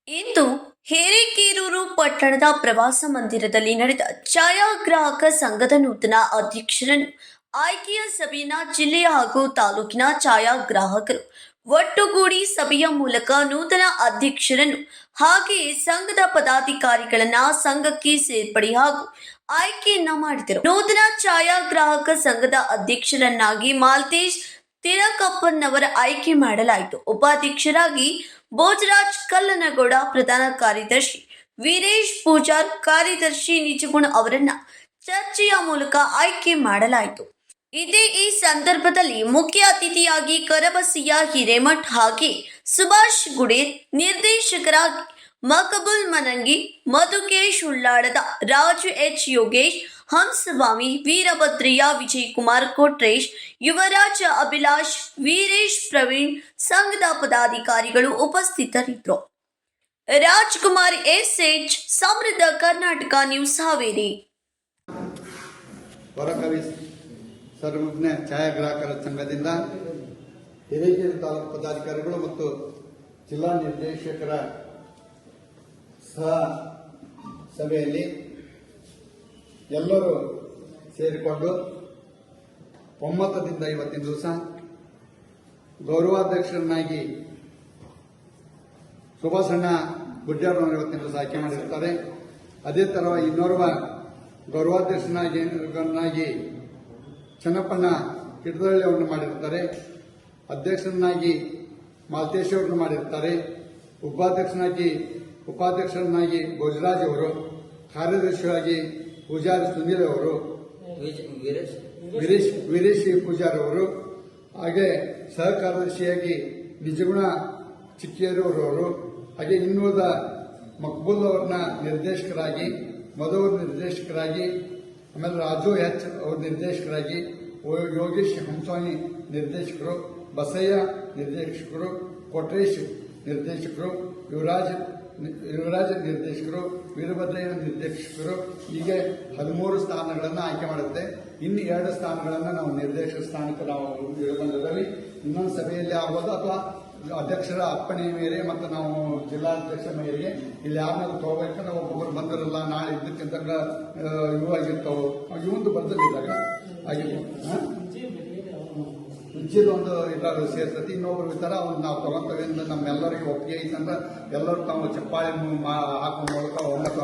ಇಂದು ಹಿರೇಕೆರೂರು ಪಟ್ಟಣದ ಪ್ರವಾಸ ಮಂದಿರದಲ್ಲಿ ನಡೆದ ಛಾಯಾಗ್ರಾಹಕ ಸಂಘದ ನೂತನ ಅಧ್ಯಕ್ಷರನ್ನು ಆಯ್ಕೆಯ ಸಭೆಯನ್ನು ಜಿಲ್ಲೆಯ ಹಾಗೂ ತಾಲೂಕಿನ ಛಾಯಾಗ್ರಾಹಕರು ಒಟ್ಟುಗೂಡಿ ಸಭೆಯ ಮೂಲಕ ನೂತನ ಅಧ್ಯಕ್ಷರನ್ನು ಹಾಗೆಯೇ ಸಂಘದ ಪದಾಧಿಕಾರಿಗಳನ್ನ ಸಂಘಕ್ಕೆ ಸೇರ್ಪಡೆ ಹಾಗೂ ಆಯ್ಕೆಯನ್ನ ಮಾಡಿದರು. ನೂತನ ಛಾಯಾಗ್ರಾಹಕ ಸಂಘದ ಅಧ್ಯಕ್ಷರನ್ನಾಗಿ ಮಾಲ್ತೇಶ್ ತಿಳಕಪ್ಪನವರ ಆಯ್ಕೆ ಮಾಡಲಾಯಿತು. ಉಪಾಧ್ಯಕ್ಷರಾಗಿ ಭೋಜರಾಜ್ ಕಲ್ಲನಗೌಡ, ಪ್ರಧಾನ ಕಾರ್ಯದರ್ಶಿ ವೀರೇಶ್ ಪೂಜಾರ್, ಕಾರ್ಯದರ್ಶಿ ನಿಜಗುಣ ಅವರನ್ನ ಚರ್ಚೆಯ ಮೂಲಕ ಆಯ್ಕೆ ಮಾಡಲಾಯಿತು. ಈ ಸಂದರ್ಭದಲ್ಲಿ ಮುಖ್ಯ ಅತಿಥಿಯಾಗಿ ಕರಬಸಿಯ ಹಿರೇಮಠ್ ಹಾಗೆ ಸುಭಾಷ್ ಗುಡೇರ್, ನಿರ್ದೇಶಕರಾಗಿ ಮಕಬುಲ್ ಮನಂಗಿ, ಮಧುಕೇಶ್ ಉಳ್ಳಾಳದ, ರಾಜು ಎಚ್ ಯೋಗೇಶ್, ಹಂಸಸ್ವಾಮಿ, ವೀರಭದ್ರಯ್ಯ, ವಿಜಯಕುಮಾರ್ ಕೊಟ್ರೇಶ್, ಯುವರಾಜ್ ಅಭಿಲಾಷ್, ವೀರೇಶ್ ಪ್ರವೀಣ್, ಸಂಘದ ಪದಾಧಿಕಾರಿಗಳು ಉಪಸ್ಥಿತರಿದ್ದರು. ರಾಜ್ಕುಮಾರ್ ಎಸ್ಎಚ್, ಸಮೃದ್ಧ ಕರ್ನಾಟಕ ನ್ಯೂಸ್, ಹಾವೇರಿ. ಸರ್ವಜ್ಞ ಛಾಯಾಗ್ರಾಹಕರ ಸಂಘದಿಂದ ಹಿರೇಕೆರೂರು ತಾಲೂಕು ಪದಾಧಿಕಾರಿಗಳು ಮತ್ತು ಜಿಲ್ಲಾ ನಿರ್ದೇಶಕರ ಸಹ ಸಭೆಯಲ್ಲಿ ಎಲ್ಲರೂ ಸೇರಿಕೊಂಡು ಒಮ್ಮತದಿಂದ ಇವತ್ತಿನ ದಿವಸ ಗೌರವಾಧ್ಯಕ್ಷರನ್ನಾಗಿ ಸುಭಾಷಣ್ಣ ಗುಡ್ಡಾರವರು ಇವತ್ತಿನ ದಿವಸ ಆಯ್ಕೆ ಮಾಡಿರುತ್ತಾರೆ. ಅದೇ ತರ ಇನ್ನೋರ್ವ ಗೌರವಾಧ್ಯಕ್ಷರನ್ನಾಗಿ ಚನ್ನಪ್ಪಣ್ಣ ಹಿಡದಳ್ಳಿ ಅವರನ್ನು ಮಾಡಿರುತ್ತಾರೆ. ಅಧ್ಯಕ್ಷರನ್ನಾಗಿ ಮಾಲ್ತೇಶ್ ಅವರನ್ನು ಮಾಡಿರುತ್ತಾರೆ. ಉಪಾಧ್ಯಕ್ಷರನ್ನಾಗಿ ಭೋಜರಾಜ್ ಅವರು, ಕಾರ್ಯದರ್ಶಿಯಾಗಿ ಪೂಜಾರಿ ಸುನೀಲ್ ಅವರು, ವೀರೇಶ್ ಪೂಜಾರಿ ಅವರು, ಹಾಗೆ ಸಹ ಕಾರ್ಯದರ್ಶಿಯಾಗಿ ನಿಜಗುಣ ಚಿಕ್ಕೇರೂರವರು, ಹಾಗೆ ಇನ್ನುಳಿದ ಮಕ್ಬೂಲ್ ಅವರನ್ನ ನಿರ್ದೇಶಕರಾಗಿ, ಮಧು ನಿರ್ದೇಶಕರಾಗಿ, ಆಮೇಲೆ ರಾಜು ಎಚ್ ಅವರು ನಿರ್ದೇಶಕರಾಗಿ, ಯೋಗೇಶ್ ಹಂಸವಾಣಿ ನಿರ್ದೇಶಕರು, ಬಸಯ್ಯ ನಿರ್ದೇಶಕರು, ಕೊಟ್ರೇಶ್ ನಿರ್ದೇಶಕರು, ಯುವರಾಜ್ ನಿರ್ದೇಶಕರು, ವೀರಭದ್ರಯ್ಯ ನಿರ್ದೇಶಕರು, ಹೀಗೆ 13 ಸ್ಥಾನಗಳನ್ನು ಆಯ್ಕೆ ಮಾಡುತ್ತೆ. ಇನ್ನು 2 ಸ್ಥಾನಗಳನ್ನು ನಾವು ನಿರ್ದೇಶಕ ಸ್ಥಾನಕ್ಕೆ ನಾವು ಬಂದಿದ್ದೀವಿ. ಇನ್ನೊಂದು ಸಭೆಯಲ್ಲಿ ಆಗ್ಬೋದು ಅಥವಾ ಅಧ್ಯಕ್ಷರ ಅಪ್ಪಣೆ ಮೇರೆ ಮತ್ತು ನಾವು ಜಿಲ್ಲಾಧ್ಯಕ್ಷರ ಮೇರೆಗೆ ಇಲ್ಲಿ ಯಾರನ್ನಾದ್ರು ತಗೋಬೇಕಂದ್ರೆ ಒಬ್ಬೊಬ್ಬರು ಬಂದಿರಲ್ಲ, ನಾಳೆ ಇದ್ದಕ್ಕಿಂತ ಇವು ಆಗಿರ್ತಾವೆ, ಇವಂದು ಬಂದಿದ್ದಾಗ ಒಂದು ಇದ್ರಾಗ ಸೇರ್ತತಿ. ಇನ್ನೊಬ್ರು ಇರ್ತಾರ, ಅವ್ನು ನಾವು ತಗೊಂತವೇಂದ ನಮ್ಮೆಲ್ಲರಿಗೆ ಒಪ್ಪಿಗೆ ಐತಂದ್ರೆ ಎಲ್ಲರೂ ತಾವು ಚಪ್ಪಾಳೆ ಹಾಕೋ ಮೂಲಕ ಒಮ್ಮತ